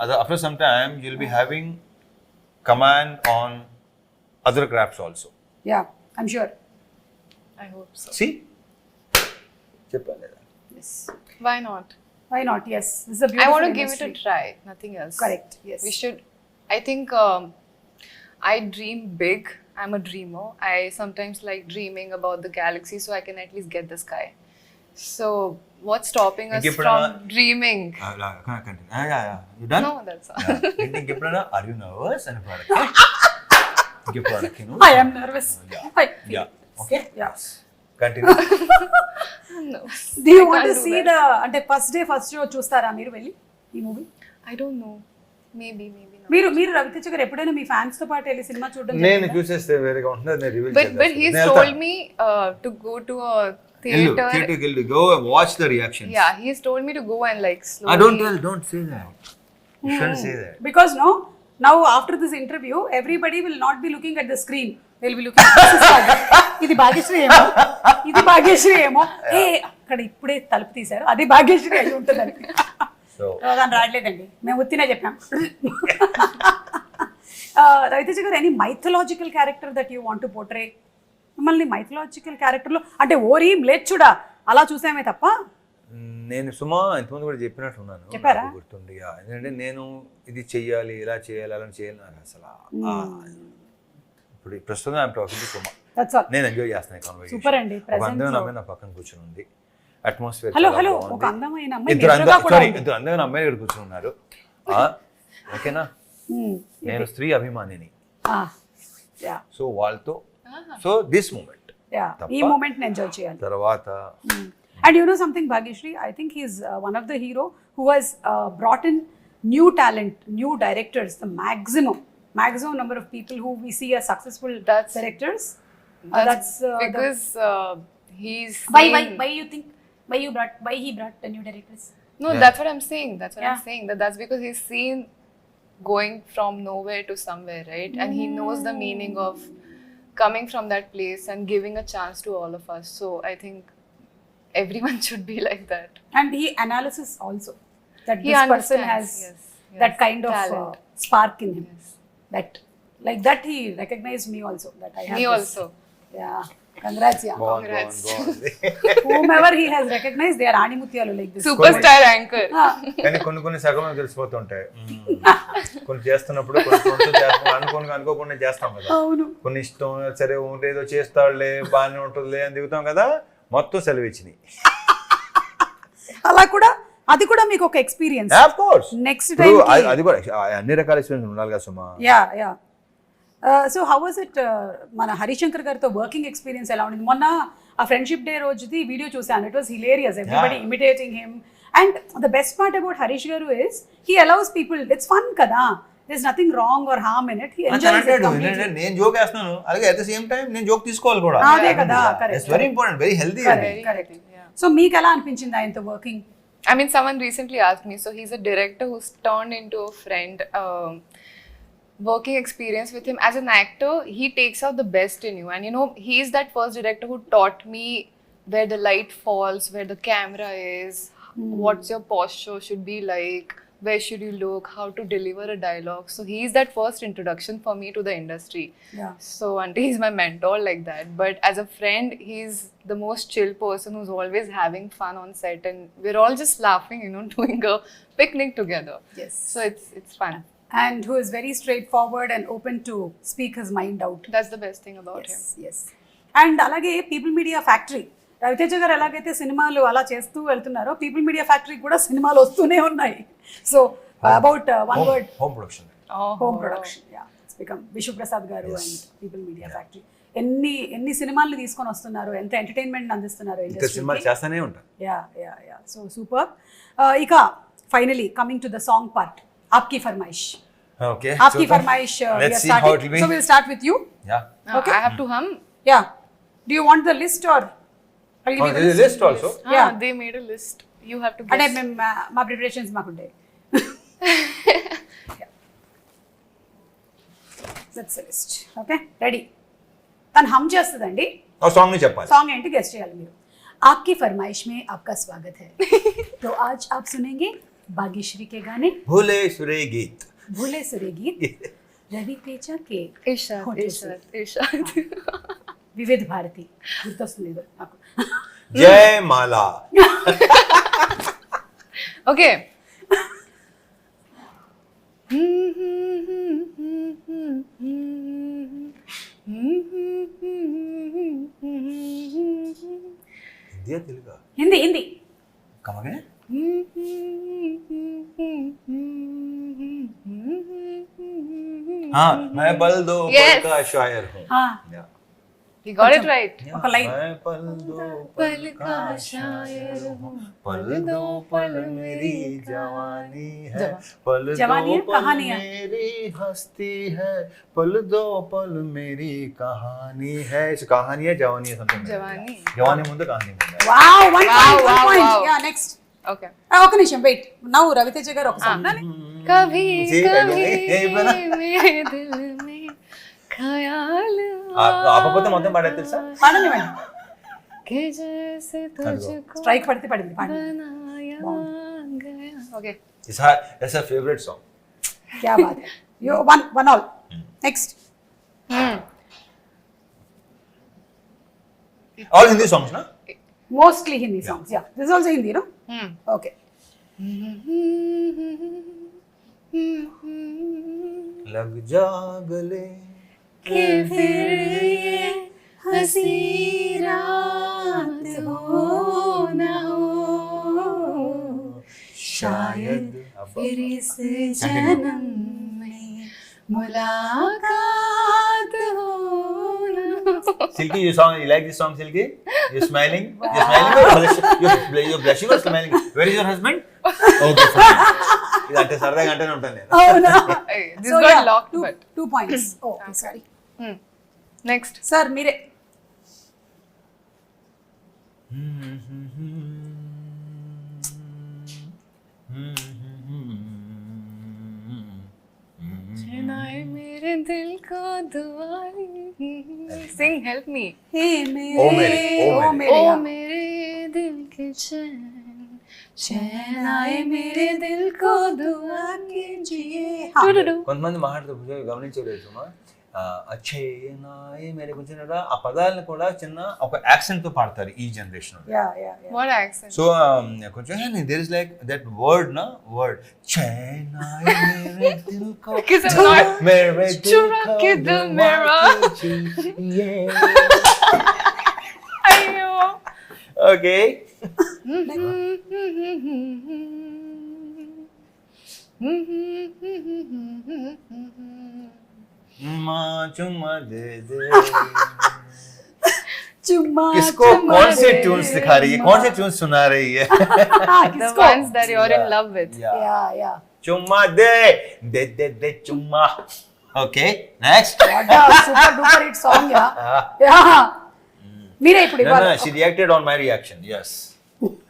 other, after some time you'll be having command on other crafts also. Yeah, I'm sure. I hope so. See, cheppaleda. Yes. Why not? Yes, this is a beautiful I want to industry. give it a try, nothing else. Correct. Yes, we should. I think I dream big. I'm a dreamer. I sometimes like dreaming about the galaxy so I can at least get the sky. So what's stopping us from dreaming? Yeah. You done? No, that's all. Think eppudana are you nervous and product? I am nervous. Yeah. Okay. Yeah. Continue. No. Do you I want to can't do see that. the అంటే first day first show చూస్తారా మీరు వెళ్ళి ఈ movie? I don't know. Maybe not. మీరు రవితేజ గారు ఎప్పుడైనా మీ fans తో పాటు వెళ్ళి సినిమా చూడడం నేను జరిగిందా? చూసేస్తే వేరేగా ఉంటుంది, నేను reveal But he's told me to go to a theater. థియేటర్కి go watch the reactions. Yeah, he's told me to go and like slowly. Don't say that. You shouldn't say that. Because no, now after this interview, everybody will not be looking at the screen. They'll be looking at this is Bhagya. ఇది భాగ్యశ్రీ ఏమో, ఇది భాగ్యశ్రీ ఏమో, ఏ అక్కడ ఇప్పుడే తలుపు తీశారు, అది భాగ్యశ్రీ అయి ఉంటుందని. So కానీ రావట్లేదండి, మేము ఉత్తినే చెప్పాం. రవితేజ గారు, any mythological character that you want to portray? మిమ్మల్ని మైథలాజికల్ క్యారెక్టర్లో అంటే ఓరి మ్లేచ్చుడా అలా చూసామే తప్ప. నేను సుమా ఇంతకుముందు కూడా చెప్పినట్టున్నాను, చెప్పారా? నాకు గుర్తుంది. ఎందుకంటే నేను ఇది చెయ్యాలి, ఇలా చేయాలి, అలా చేయాలి నాకు అసలు ఇప్పుడు ప్రస్తుతం I'm talking to Suma. That's all. నేను ఎంజాయ్ చేస్తాను కాన్వర్సేషన్. సూపర్ అండి. ఒక అందమైన అమ్మాయి నా పక్కన కూర్చుని ఉంది, అట్మాస్ఫియర్ హలో ఒక అందమైన అమ్మాయి ఇద్దరు ఎదురుగా కూడా ఉంది. ఇద్దరు అందమైన అమ్మాయి ఇక్కడ కూర్చుని ఉన్నారు. ఓకేనా, నేను స్త్రీ అభిమానిని. Yeah. సో వాళ్ళతో సో దిస్ మూమెంట్ ఈ మూమెంట్ ని ఎంజాయ్ చేయాలి. తర్వాత And you know something, Bhagyashree, I think he's one of the hero who has brought in new talent, new directors, the maximum number of people who we see as successful directors. That's because he's Why you think why he brought the new directors? No, Yeah. that's what I'm saying. I'm Yeah. saying that's because he's seen going from nowhere to somewhere, right? And he knows the meaning of coming from that place and giving a chance to all of us. So I think everyone should be like that. And he analysis also that He this person has understands, yes, that kind of talent. spark in him. Yes. That like that he recognized me also, that I have Me this. also. Yeah, congrats. Yeah, Congrats. బాగుంది. whomever he has recognized, they are animutyalu like this. Superstar anchor. కానీ కొన్ని సగమే తెలిసిపోతుంటాయి. కొన్ని చేస్తున్నప్పుడు అనుకోకుండా చేస్తాం కదా, అవును. కొన్ని ఇష్టం సరే ఏదో చేస్తాడులే బాగానే ఉంటుందిలే అని దిగుతాం కదా, మొత్తం సెలవు ఇచ్చినాయి. అలా కూడా అది కూడా మీకు ఒక experience. Of course next time అది కూడా అన్ని రకాల ఎక్స్పీరియన్స్ ఉండాలి కదా సుమా. Yeah so how was it మన హరిశంకర్ గారితో వర్కింగ్ ఎక్స్పీరియన్స్ ఎలా ఉండింది? మొన్న ఆ ఫ్రెండ్షిప్ డే రోజుది వీడియో చూసాను. It was hilarious, everybody imitating him. And the best part about Harish గారు is he allows people, it's fun కదా, there's nothing wrong or harm in it. He enjoys it completely. నేను joke వేస్తున్నాను, అలాగే at the same time నేను joke తీసుకోవాలి కూడా. అదే కదా, correct. It's very important, very healthy. Correct. So మీకు ఎలా అనిపించింది ఆయనతో working? I mean, someone recently asked me. So he's a director who's turned into a friend. Working experience with him as an actor, he takes out the best in you. And you know, he's that first director who taught me where the light falls, where the camera is, what's your posture should be like, where should you look, how to deliver a dialogue. So he's that first introduction for me to the industry. Yeah. So auntie, he's my mentor like that. But as a friend, he's the most chill person who's always having fun on set, and we're all just laughing, you know, doing a picnic together. Yes. So it's fun. And who is very straightforward and open to speak his mind out. That's the best thing about him. Yes. And అలాగే people media factory, Raviteja గారు ఎలాగైతే సినిమాలు అలా చేస్తూ వెళ్తున్నారో people media factory కూడా సినిమాలు వస్తూనే ఉన్నాయి. So about one word, home production. Oh, home production. Yeah, it's become Vishwaprasad గారు అండ్ పీపుల్ మీడియా ఫ్యాక్టరీ ఎన్ని సినిమాలు తీసుకొని వస్తున్నారు, ఎంత ఎంటర్టైన్మెంట్ అందిస్తున్నారు ఇంకా సినిమాలు చేస్తానే ఉంటాను. Yeah so super. ఇక finally coming to the song part, Aapki Farmaish. Okay. Aapki farmaish, we are Let's see how it will starting. be. So we'll start with you. Yeah. Okay. I have to hum. Yeah. Do you want the list or? I'll give you There is a list also. Yeah. They made a list. You have to అంటే guess. మేము మా preparations మాకుంటాయి. That's the list. Okay. Ready. తను హమ్ చేస్తుందండి. ఆ song ని చెప్పాలి. Song ఏంటి guest చేయాలి మీరు. आपकी फरमाइश में आपका स्वागत है. तो आज आप सुनेंगे भाग्यश्री के गाने भूले सुरे गीत. भूले सुरे गीत रवि तेजा के Irshad, होठों से. Irshad, Irshad. వివిధ భారతి గుర్తొస్తుంది ఇది నాకు. జయ మాలా. Okay. హిందీ తెలుగా? హిందీ కమగే. हाँ, मैं बल दो Yes. का शायर हूँ. हाँ. Yeah. He got it right. ఒక లైన్. मैं पल दो पल का शायर हूँ, पल दो पल मेरी जवानी है, पल जवानी दो है, पल कहानी है। मेरी हस्ती है, पल दो पल मेरी कहानी है. इस कहानी है जवानी है something. जवानी. जवानी ముందు కహాని ముందు. Wow, one Wow, wow, point. wow. Yeah, next. Okay. ఒక నిమిషం వెయిట్. నౌ రవితేజ గారు ఒక సాంగ్. कभी जी, कभी यही बना. मेरे दिल में ख्याल ఆపకపోతే మొత్తం పాడేది తెలుసా? పాడనివ్వండి. कि जैसे तुझको స్ట్రైక్ పడితే పడింది. పాడండి. बनाया गया. Okay. It's her favorite song. क्या बात है. You one all. Next. All Hindi songs na? Mostly Hindi songs. Yeah. This is also Hindi, no? Okay. लग जा गले कि फिर ये हंसी रात हो न हो, शायद फिर इस जन्म में मुलाकात हो न हो. Silky, you like this song, Silky? You're smiling? You're smiling or you're blushing or smiling? Where is your husband? Okay, fine. ఇదంటే సరదాగా అంటేనే ఉంటాను నేను. Oh no. Hey, this got locked, but 2 points. Oh, okay, sorry. next. Sir, మీరే. चुनाए मेरे दिल को दुआई. Sing, help me. Hey, मेरे. ओ मेरे, ओ ओ मेरे. मेरे. ओ yeah. मेरे दिल के चैन, चैन आए मेरे दिल को दुआ कीजिए. हाँ. కొంతమంది మాట్లాడుతూ గమనించలేదు సుమా, అచ్చే నాయే మేరే కొంచెం ఆ పదాలను కూడా చిన్న ఒక యాక్సెంట్ తో పాడతారు ఈ generation. Yeah, yeah, yeah. What accent? So కొంచెం there is like that word నా వర్డ్ చే నాయే మేరే దిల్ కో Because I'm not. మేరే దిల్ चुरा కో के दिल मेरा. अयो. ఓకే. चुम्मा दे दे. चुम्मा. किसको कौन से ट्यून्स दिखा रही है, कौन से ट्यून्स सुना रही है? The किसको? ones that you're in love with. Yeah, yeah. चुम्मा दे दे दे दे चुम्मा. Okay, next. What a super duper hit song, yeah. Yeah. మీరే ఇప్పుడు ఇవ్వాలి. she reacted on my reaction. Yes.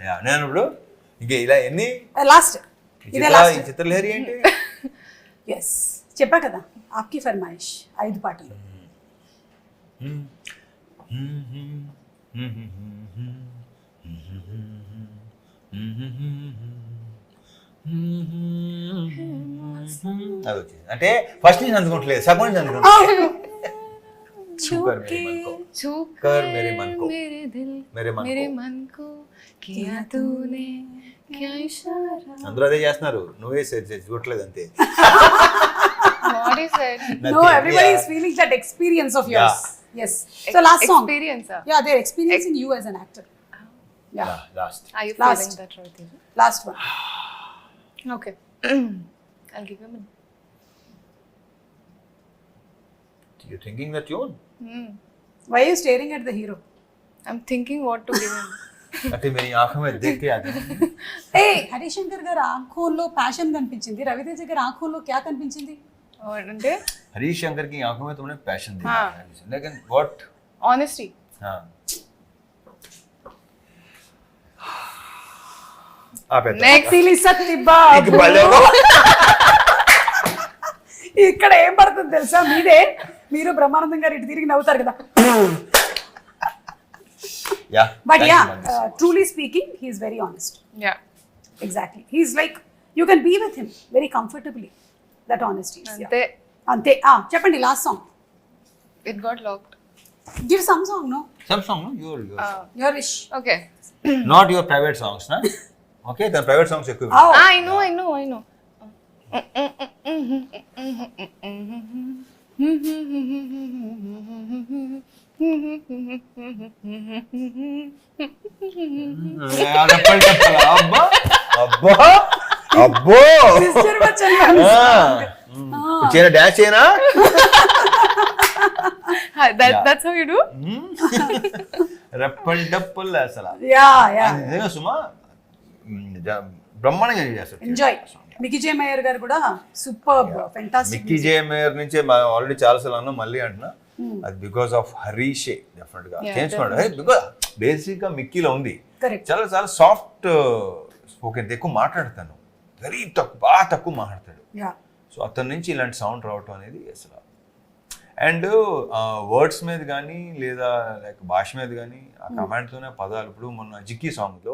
Yeah, నేను ఇప్పుడు ఇంక ఇలా ఎన్ని లాస్ట్. ఇదే ఈ లాస్ట్. చిత్రలహరి ఏంటి? ఎస్, చెప్పా కదా, ఆప్కి ఫర్మాయిష్ 5 పాటలు. అది వచ్చింది అంటే ఫస్ట్ నుంచి అందుకోవట్లేదు, సగం నుంచి అందుకుంటలేదు. छूकर मेरे मन को, छूकर मेरे मन को, मेरे दिल, मेरे मन मेरे को. मन को किया तूने क्या इशारा. అందరూ అదే చేస్తున్నారు, నువ్వే చూడట్లేదు అంతే. What he said. No, everybody is feeling that experience of yours. Yes. So last song. Experience. Yeah, they're experiencing you as an actor. Yeah. Last. Are you Last. feeling that right? Last one. Okay. I'll give him a. You're thinking the tune? Why are you staring at the hero? I'm thinking what to give him. అంటే मेरी आंखों में देख के आता है. Hey, Harishankar గారు ఆంఖోల్లో passion కనిపించింది, రవితేజ గారు ఆంఖోల్లో क्या కనిపించింది? అంటే हरीश शंकर की आंखों में तुमने पैशन देखा हाँ. है, लेकिन what? honesty. हाँ. आप Next. సిలి సత్తి एक బాబు. बालो. ఇక్కడ ఏం పడుతుంది తెలుసా, మీదే, మీరు బ్రహ్మానందం గారు ఇటు తిరిగి నవ్వుతారు కదా. Yeah. But thank yeah, you, Magnus. truly speaking, he is very honest. Yeah. Exactly. He's like, you can be with him very comfortably. That honesty is. Yeah. Ante. అంతే. చెప్పండి last song. It got locked. Give some song. No, Some song, no? Your. Your wish. Okay. Not your private songs, na? Okay, the private songs ఎక్కువ. I know. చెప్పాలి చెప్పాలి. అబ్బా అబ్బా అబ్బో. Sister Bachchan గారు. చేయనా డాన్స్ చేయనా? That's how you do? రెప్పల్ డప్పుల్ అసలు యా యా నిజంగా సుమా బ్రహ్మాండంగా చేస్తారు. ఎంజాయ్. మికీ జే మేయర్ గారు కూడా సూపర్ ఫెంటాస్టిక్. మిక్కీ జే మేయర్ నుంచే ఆల్రెడీ చాలాసార్లు అన్నా, మళ్ళీ అంటున్నా, అది బికాస్ ఆఫ్ హరీషే డెఫినెట్ గా చేయించుకోండి. బికాస్ బేసిక్ గా మిక్కీలో ఉంది, చాలా చాలా సాఫ్ట్ స్పోకెన్, ఎక్కువ మాట్లాడతాను, వెరీ తక్కువ, బాగా తక్కువ మాట్లాడతాడు. సో అతని నుంచి ఇలాంటి సౌండ్ రావటం అనేది అసలు. అండ్ వర్డ్స్ మీద కానీ లేదా లైక్ భాష మీద కానీ ఆ కమాండ్తోనే పదాలు. ఇప్పుడు మొన్న జిక్కీ సాంగ్ లో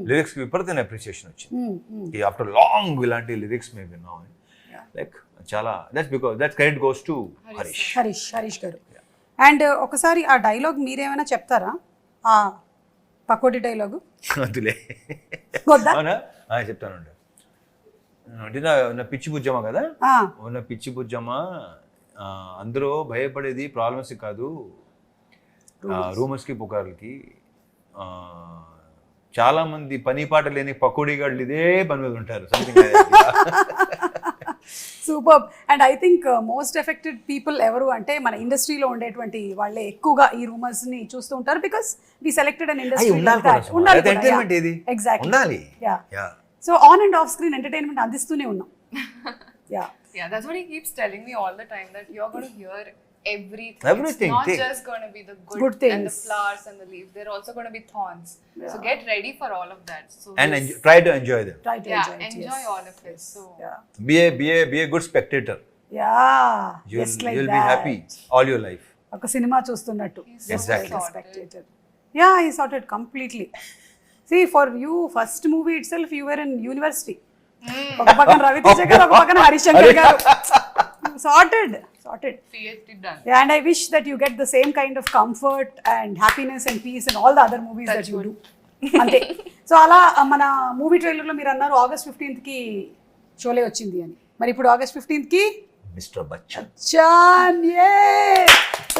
లిరిక్స్ కి విపరీతమైన అప్రిసియేషన్ వచ్చింది. ఆఫ్టర్ లాంగ్ ఇలాంటి లిరిక్స్ మేము విన్నాం. లైక్ చాలా that's credit goes to Harish గారు. అండ్ ఒకసారి ఆ డైలాగ్ మీరేమైనా చెప్తారా, ఆ పకోడీ డైలాగు? వద్దులే, చెప్తానండి. అంటే నా పిచ్చి బుజ్జమ్మ కదా, ఉన్న పిచ్చి బుజ్జమ్మ, అందరూ భయపడేది ప్రాబ్లమ్స్ కాదు, రూమర్స్కి పుకార్లకి. చాలా మంది పని పాట లేని పకోడీ గాళ్ళు ఇదే పని మీద ఉంటారు. Super. And I think most affected people ఎవరు అంటే మన ఇండస్ట్రీలో ఉండేటువంటి వాళ్ళే ఎక్కువగా ఈ రూమర్స్ ని చూస్తూ ఉంటారు. Because we selected an industry. Exactly. So on and off screen entertainment అందిస్తూనే ఉన్నాం. Yeah, that's what he keeps telling me all the time, that you're going to hear everything. Everything. It's not just going to be the good things and the flowers and the leaves. They're also going to be thorns. So get ready for all of that. So and try to enjoy them. Enjoy all of it. So be a good spectator. You'll be happy all your life. ఒక cinema చూస్తున్నట్టు. Exactly. Spectator. Yeah, he sorted completely. See, for you, first movie itself, you were in university. ఒక పక్కన రవితేజ గారు, ఒక పక్కన హరిశంకర్ గారు. Sorted. PhD done. Yeah, and I wish that you get the same kind of comfort and happiness and peace in all the other movies that you do. అంతే. So అలా మన movie ట్రైలర్లో మీరు అన్నారు August 15th కి షోలే వచ్చింది అని. మరి ఇప్పుడు August 15th కి మిస్టర్ బచ్చన్.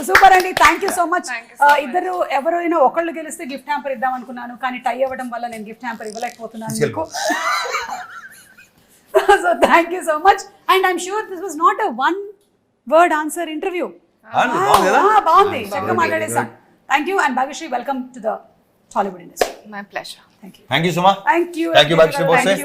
సూపర్ అండి. Thank you so much. ఇద్దరు ఎవరైనా ఒకళ్ళు గెలిస్తే గిఫ్ట్ హ్యాంపర్ ఇద్దాం అనుకున్నాను, కానీ టై అవ్వడం వల్ల నేను గిఫ్ట్ హ్యాంపర్ ఇవ్వలేకపోతున్నాను మీకు. So thank you so much, and I'm sure this was not a one word answer interview. బాగుంది, చక్కగా మాట్లాడేసాం. Thank you, and Bhagyashree, welcome to the Tollywood industry. My pleasure. Thank you. Thank you, Suma. Thank you, Bhagyashree Bose.